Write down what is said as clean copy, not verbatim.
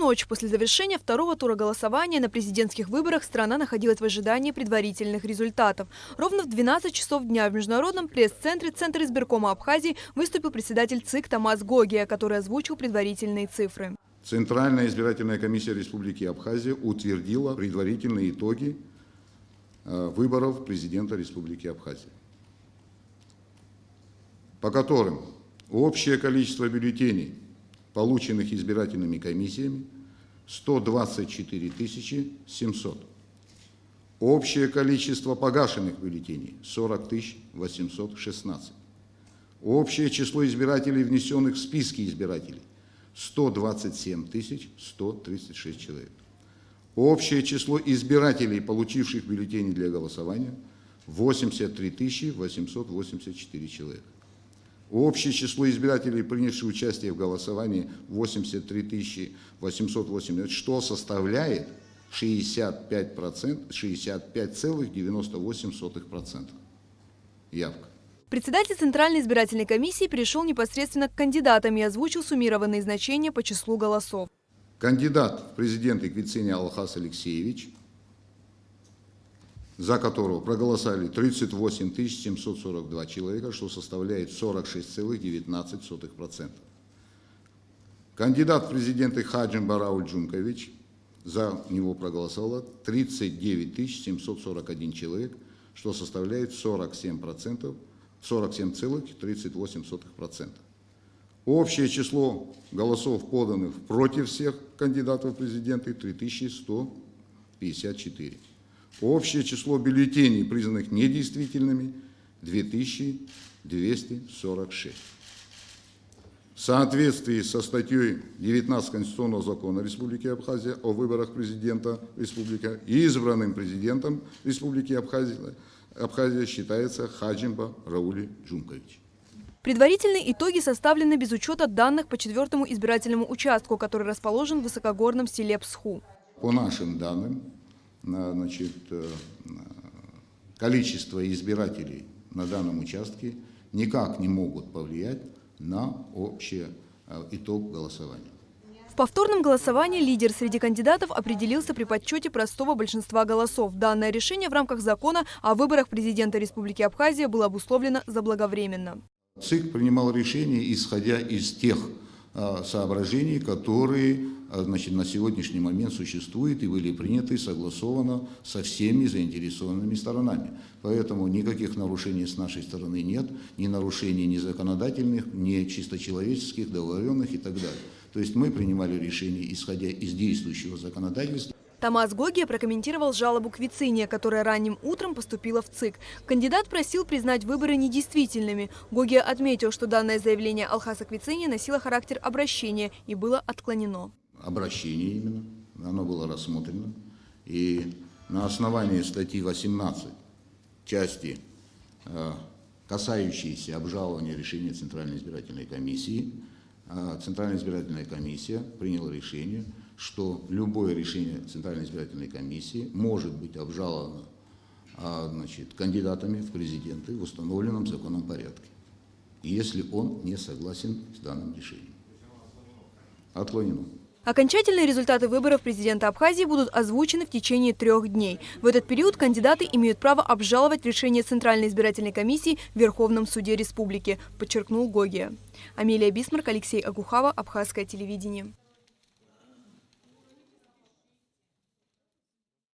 ночь после завершения второго тура голосования на президентских выборах страна находилась в ожидании предварительных результатов. Ровно в 12 часов дня в Международном пресс-центре Центра избиркома Абхазии выступил председатель ЦИК Томас Гогия, который озвучил предварительные цифры. Центральная избирательная комиссия Республики Абхазия утвердила предварительные итоги выборов президента Республики Абхазия, по которым общее количество бюллетеней, полученных избирательными комиссиями, 124 700. Общее количество погашенных бюллетеней – 40 816. Общее число избирателей, внесенных в списки избирателей – 127 136 человек. Общее число избирателей, получивших бюллетени для голосования – 83 884 человека. Общее число избирателей, принявших участие в голосовании, 83 880, что составляет 65,98% явка. Председатель Центральной избирательной комиссии перешел непосредственно к кандидатам и озвучил суммированные значения по числу голосов. Кандидат в президенты Квицыня Алхас Алексеевич, за которого проголосовали 38 742 человека, что составляет 46,19%. Кандидат в президенты Хаджимба Рауль Джумкович, за него проголосовало 39 741 человек, что составляет 47,38%. Общее число голосов, поданных против всех кандидатов в президенты, 3154. Общее число бюллетеней, признанных недействительными, 2246. В соответствии со статьей 19 Конституционного закона Республики Абхазия о выборах президента Республики, избранным президентом Республики Абхазия считается Хаджимба Рауль Джумкович. Предварительные итоги составлены без учета данных по 4-му избирательному участку, который расположен в высокогорном селе Псху. По нашим данным, количество избирателей на данном участке никак не могут повлиять на общий итог голосования. В повторном голосовании лидер среди кандидатов определился при подсчете простого большинства голосов. Данное решение в рамках закона о выборах президента Республики Абхазия было обусловлено заблаговременно. ЦИК принимал решение, исходя из тех соображений, которые на сегодняшний момент существуют и были приняты согласованно со всеми заинтересованными сторонами. Поэтому никаких нарушений с нашей стороны нет, ни нарушений ни законодательных, ни чисто человеческих, договоренных и так далее. То есть мы принимали решение, исходя из действующего законодательства. Томас Гогия прокомментировал жалобу Квицыня, которая ранним утром поступила в ЦИК. Кандидат просил признать выборы недействительными. Гогия отметил, что данное заявление Алхаса Квицыня носило характер обращения и было отклонено. Обращение именно, оно было рассмотрено. И на основании статьи 18, части, касающейся обжалования решения Центральной избирательной комиссии, Центральная избирательная комиссия приняла решение, что любое решение Центральной избирательной комиссии может быть обжаловано кандидатами в президенты в установленном законом порядке, если он не согласен с данным решением. Отклонено. Окончательные результаты выборов президента Абхазии будут озвучены в течение 3 дней. В этот период кандидаты имеют право обжаловать решение Центральной избирательной комиссии в Верховном суде республики, подчеркнул Гогия. Амелия Бисмарк, Алексей Агухава, Абхазское телевидение.